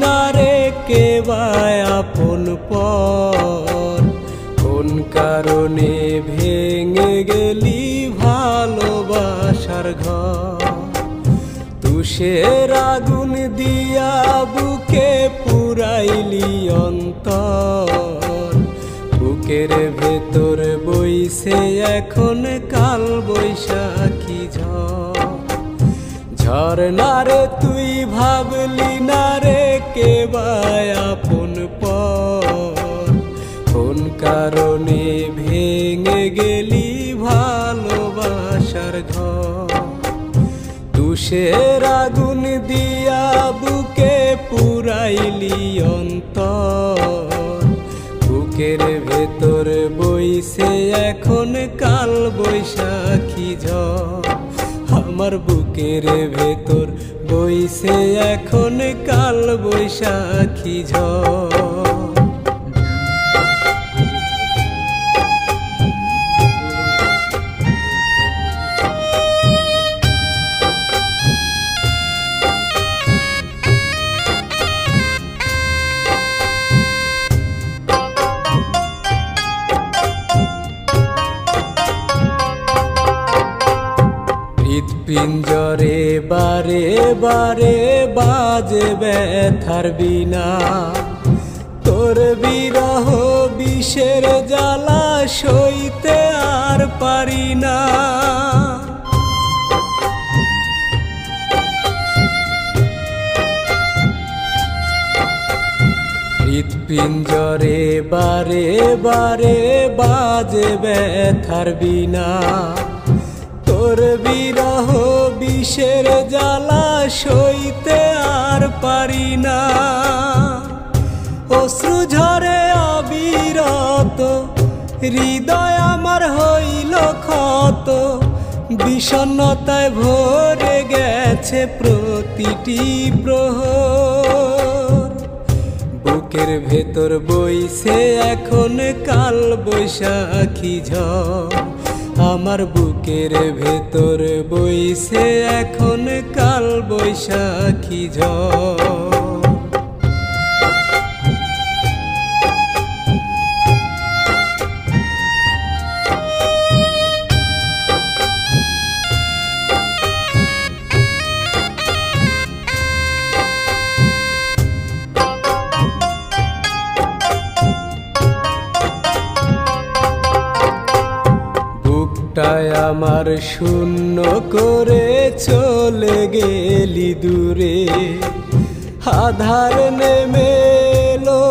না রে কেবা আপন পর, কোন কারণে ভেঙে গেলি ভালোবাসার ঘর। তুষের আগুন দিয়া বুকে পুরাইলি অন্তর, বুকের ভেতর বইছে এখন কাল বৈশাখী ঝড়। ঝরনা রে তুই ভাবলি না রে কেবা আপন পর, কোন কারণে ভেঙে গেলি ভালোবাসার ঘর। তুষের আগুন দিয়া বুকে পুরাইলি অন্তর, বুকের ভেতর বইছে এখন কাল বৈশাখী ঝড়। আমার বুকের ভেতর বইছে এখন কাল বৈশাখী ঝড়। পিঞ্জরে বারে বারে বাজে ব্যথার বিনা, তোর বিরহ বিষের জ্বালা সইতে আর পারি না। হৃৎপিঞ্জরে বারে বারে বাজে ব্যথার বিনা, তোর বিরহ বিষের জ্বালা সইতে আর পারি না। অশ্রু ঝরে অবিরত, হৃদয় আমার হইল ক্ষত, বিষণ্ণতায় ভরে গেছে প্রতিটি প্রহর। বুকের ভেতর বইছে এখন কাল বৈশাখী ঝড়, আমার বুকের ভেতর বইছে এখন কাল বৈশাখী ঝড়। বুকটায় আমার শূন্য করে চলে গেলি দূরে, আধার নেমে এলো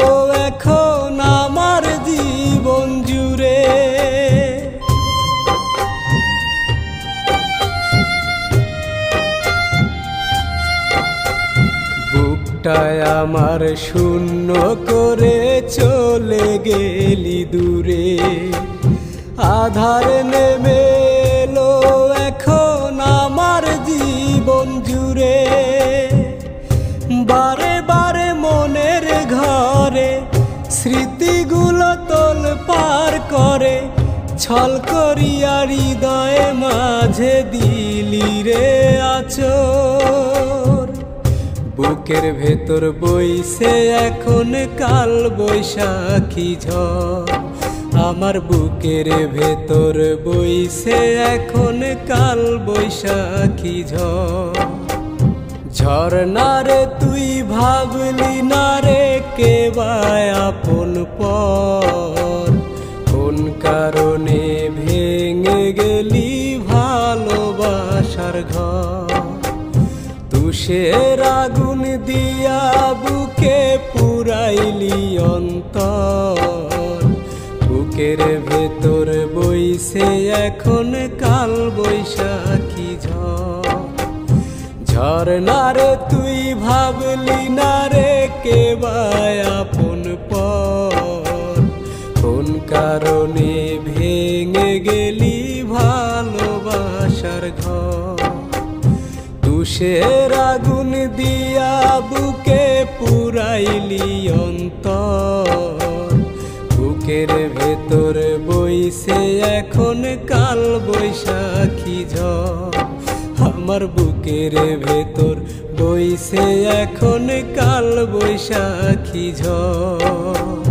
এখন আমার জীবন জুড়ে। বুকটায় আমার শূন্য করে চলে গেলি দূরে, আধার নেমে এলো এখন আমার জীবন জুড়ে। বারে বারে মনের ঘরে স্মৃতিগুলো তোল পার করে, ছল করিয়া হৃদয়ে মাঝে দিলি রে আচর। বুকের ভেতর বইছে এখন কাল বৈশাখী ঝড়, আমার বুকের ভেতর বইছে এখন কাল বৈশাখী ঝড়। ঝরনা রে তুই ভাবলি না রে কেবা আপন পর, কোন কারণে ভেঙে গেলি ভালোবাসার ঘর। তুষের আগুন দিয়া বুকে পুরাইলি অন্তর, বুকের ভেতর বইছে এখন কাল বৈশাখী ঝড়। ঝরনা রে তুই ভাবলি না রে কেবা আপন পর, কোন কারণে ভেঙে গেলি ভালোবাসার ঘর। তুষের আগুন দিয়া বুকে পুরাইলি অন্তর, বুকের ভেতর বইছে এখন কাল বৈশাখী ঝড়। আমার বুকের ভেতর বইছে এখন কাল বৈশাখী ঝড়।